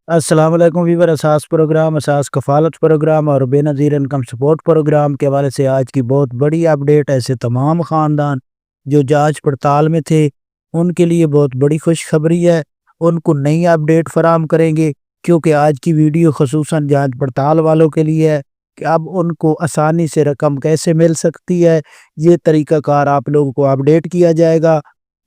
السلام علیکم ویور، اساس پروگرام، اساس کفالت پروگرام اور بے نظیر انکم سپورٹ پروگرام کے حوالے سے آج کی بہت بڑی اپڈیٹ ہے۔ ایسے تمام خاندان جو جانچ پڑتال میں تھے ان کے لیے بہت بڑی خوشخبری ہے، ان کو نئی اپڈیٹ فراہم کریں گے، کیونکہ آج کی ویڈیو خصوصاً جانچ پڑتال والوں کے لیے ہے کہ اب ان کو آسانی سے رقم کیسے مل سکتی ہے۔ یہ طریقہ کار آپ لوگوں کو اپڈیٹ کیا جائے گا،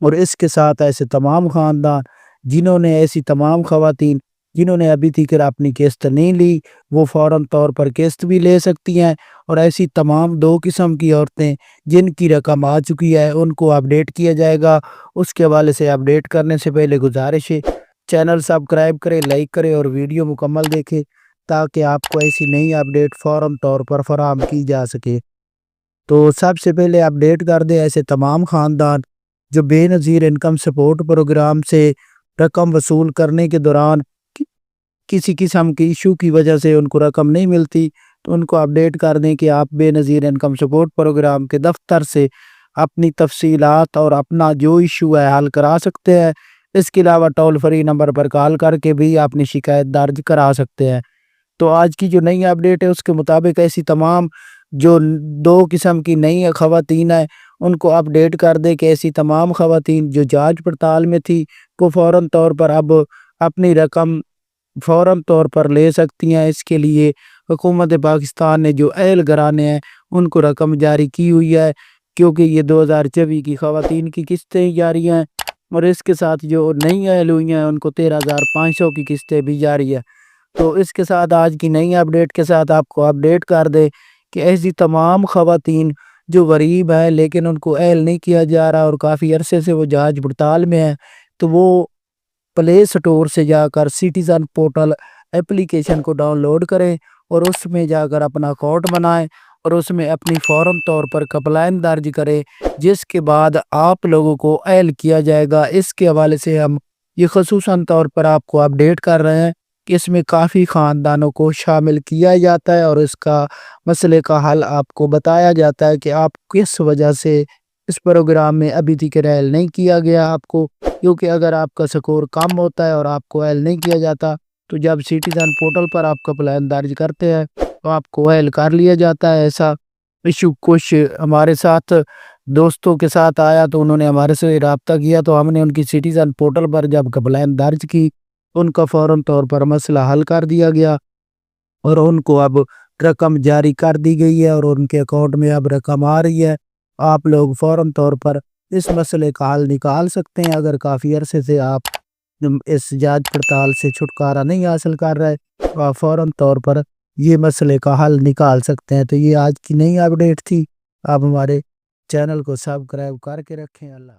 اور اس کے ساتھ ایسے تمام خاندان جنہوں نے ایسی تمام خواتین جنہوں نے ابھی تک اپنی قسط نہیں لی وہ فوراً طور پر قسط بھی لے سکتی ہیں، اور ایسی تمام دو قسم کی عورتیں جن کی رقم آ چکی ہے ان کو اپڈیٹ کیا جائے گا۔ اس کے حوالے سے اپڈیٹ کرنے سے پہلے گزارش ہے چینل سبسکرائب کریں، لائک کریں اور ویڈیو مکمل دیکھیں تاکہ آپ کو ایسی نئی اپڈیٹ فوراً طور پر فراہم کی جا سکے۔ تو سب سے پہلے اپڈیٹ کر دیں ایسے تمام خاندان جو بے نظیر انکم سپورٹ پروگرام سے رقم وصول کرنے کے دوران کسی قسم کی ایشو کی وجہ سے ان کو رقم نہیں ملتی، تو ان کو اپڈیٹ کر دیں کہ آپ بے نظیر انکم سپورٹ پروگرام کے دفتر سے اپنی تفصیلات اور اپنا جو ایشو ہے حل کرا سکتے ہیں۔ اس کے علاوہ ٹول فری نمبر پر کال کر کے بھی اپنی شکایت درج کرا سکتے ہیں۔ تو آج کی جو نئی اپڈیٹ ہے اس کے مطابق ایسی تمام جو دو قسم کی نئی خواتین ہیں ان کو اپڈیٹ کر دے کہ ایسی تمام خواتین جو جانچ پڑتال میں تھی وہ فوراً طور پر اب اپنی رقم فوراً طور پر لے سکتی ہیں۔ اس کے لیے حکومت پاکستان نے جو اہل گھرانے ہیں ان کو رقم جاری کی ہوئی ہے، کیونکہ یہ 2024 کی خواتین کی قسطیں جاری ہیں، اور اس کے ساتھ جو نئی اہل ہوئی ہیں ان کو 13,500 کی قسطیں بھی جاری ہے۔ تو اس کے ساتھ آج کی نئی اپڈیٹ کے ساتھ آپ کو اپڈیٹ کر دے کہ ایسی تمام خواتین جو غریب ہیں لیکن ان کو اہل نہیں کیا جا رہا اور کافی عرصے سے وہ جانچ پڑتال میں ہیں، تو وہ پلے سٹور سے جا کر سٹیزن پورٹل اپلیکیشن کو ڈاؤن لوڈ کریں اور اس میں جا کر اپنا اکاؤنٹ بنائیں اور اس میں اپنی فوراً طور پر کمپلین درج کریں، جس کے بعد آپ لوگوں کو اہل کیا جائے گا۔ اس کے حوالے سے ہم یہ خصوصاً طور پر آپ کو اپڈیٹ کر رہے ہیں کہ اس میں کافی خاندانوں کو شامل کیا جاتا ہے اور اس کا مسئلے کا حل آپ کو بتایا جاتا ہے کہ آپ کس وجہ سے اس پروگرام میں ابھی تک اہل نہیں کیا گیا آپ کو، کیونکہ اگر آپ کا سکور کم ہوتا ہے اور آپ کو اہل نہیں کیا جاتا تو جب سٹیزن پورٹل پر آپ کا پلان درج کرتے ہیں تو آپ کو اہل کر لیا جاتا ہے۔ ایسا ایشو کچھ ہمارے ساتھ دوستوں کے ساتھ آیا تو انہوں نے ہمارے سے رابطہ کیا، تو ہم نے ان کی سٹیزن پورٹل پر جب کمپلین درج کی ان کا فوراً طور پر مسئلہ حل کر دیا گیا اور ان کو اب رقم جاری کر دی گئی ہے اور ان کے اکاؤنٹ میں اب رقم آ رہی ہے۔ آپ لوگ فوراً طور پر اس مسئلے کا حل نکال سکتے ہیں۔ اگر کافی عرصے سے آپ اس جانچ پڑتال سے چھٹکارا نہیں حاصل کر رہے تو آپ فوراً طور پر یہ مسئلے کا حل نکال سکتے ہیں۔ تو یہ آج کی نئی اپڈیٹ تھی، آپ ہمارے چینل کو سبسکرائب کر کے رکھیں۔ اللہ